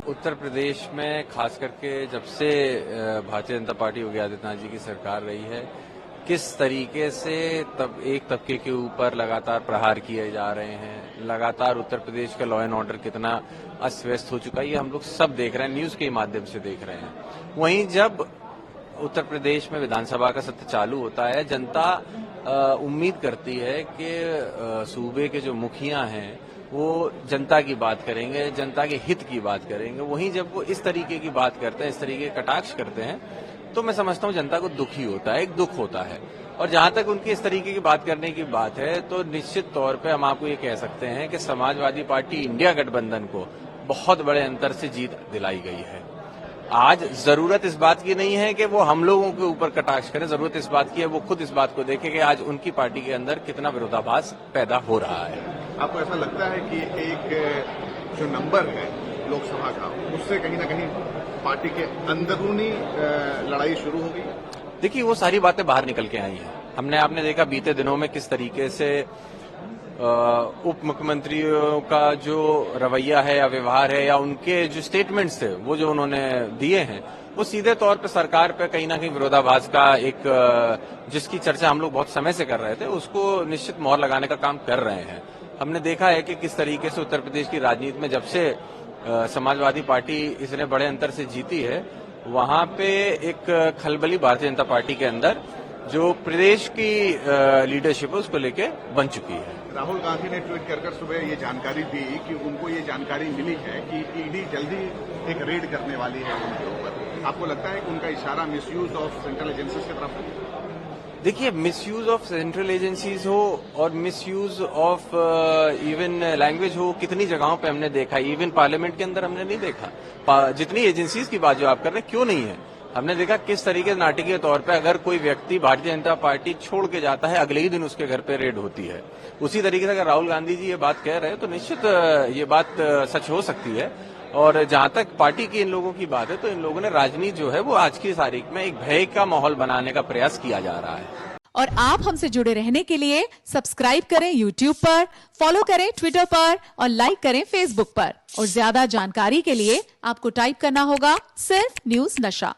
उत्तर प्रदेश में खास करके जब से भारतीय जनता पार्टी योगी आदित्यनाथ जी की सरकार रही है, किस तरीके से तब एक तबके के ऊपर लगातार प्रहार किए जा रहे हैं, लगातार उत्तर प्रदेश का लॉ एंड ऑर्डर कितना अस्त व्यस्त हो चुका है, ये हम लोग सब देख रहे हैं, न्यूज के माध्यम से देख रहे हैं। वहीं जब उत्तर प्रदेश में विधानसभा का सत्र चालू होता है, जनता उम्मीद करती है कि सूबे के जो मुखिया हैं वो जनता की बात करेंगे, जनता के हित की बात करेंगे। वहीं जब वो इस तरीके की बात करते हैं, इस तरीके के कटाक्ष करते हैं, तो मैं समझता हूं जनता को दुखी होता है, एक दुख होता है। और जहां तक उनकी इस तरीके की बात करने की बात है, तो निश्चित तौर पे हम आपको ये कह सकते हैं कि समाजवादी पार्टी इंडिया गठबंधन को बहुत बड़े अंतर से जीत दिलाई गई है। आज जरूरत इस बात की नहीं है कि वो हम लोगों के ऊपर कटाक्ष करें, जरूरत इस बात की है वो खुद इस बात को देखें कि आज उनकी पार्टी के अंदर कितना विरोधाभास पैदा हो रहा है। आपको ऐसा लगता है कि एक जो नंबर है लोकसभा का, उससे कहीं ना कहीं पार्टी के अंदरूनी लड़ाई शुरू हो गई? देखिए, वो सारी बातें बाहर निकल के आई हैं। आपने देखा बीते दिनों में किस तरीके से उप मुख्यमंत्रियों का जो रवैया है या व्यवहार है या उनके जो स्टेटमेंट्स थे वो जो उन्होंने दिए हैं, वो सीधे तौर पे सरकार पे कहीं ना कहीं विरोधाभास का एक जिसकी चर्चा हम लोग बहुत समय से कर रहे थे, उसको निश्चित मोहर लगाने का काम कर रहे हैं। हमने देखा है कि किस तरीके से उत्तर प्रदेश की राजनीति में जब से समाजवादी पार्टी इसने बड़े अंतर से जीती है, वहां पे एक खलबली भारतीय जनता पार्टी के अंदर जो प्रदेश की लीडरशिप है उसको लेके बन चुकी है। राहुल गांधी ने ट्वीट कर सुबह ये जानकारी दी कि उनको ये जानकारी मिली है कि ईडी जल्दी एक रेड करने वाली है उनके ऊपर। आपको लगता है कि उनका इशारा मिसयूज ऑफ सेंट्रल एजेंसीज की तरफ है? देखिए, मिसयूज ऑफ सेंट्रल एजेंसीज हो और मिसयूज ऑफ इवन लैंग्वेज हो, कितनी जगहों पे हमने देखा, इवन पार्लियामेंट के अंदर हमने नहीं देखा। जितनी एजेंसीज की बात जो आप कर रहे हैं, क्यों नहीं है, हमने देखा किस तरीके से नाटकीय तौर पे अगर कोई व्यक्ति भारतीय जनता पार्टी छोड़ के जाता है, अगले ही दिन उसके घर पे रेड होती है। उसी तरीके से अगर राहुल गांधी जी ये बात कह रहे हैं तो निश्चित ये बात सच हो सकती है। और जहां तक पार्टी की इन लोगों की बात है, तो इन लोगों ने राजनीति जो है वो आज की तारीख में एक भय का माहौल बनाने का प्रयास किया जा रहा है। और आप हमसे जुड़े रहने के लिए सब्सक्राइब करें YouTube पर, फॉलो करें Twitter पर और लाइक करें Facebook पर। और ज्यादा जानकारी के लिए आपको टाइप करना होगा सिर्फ न्यूज नशा।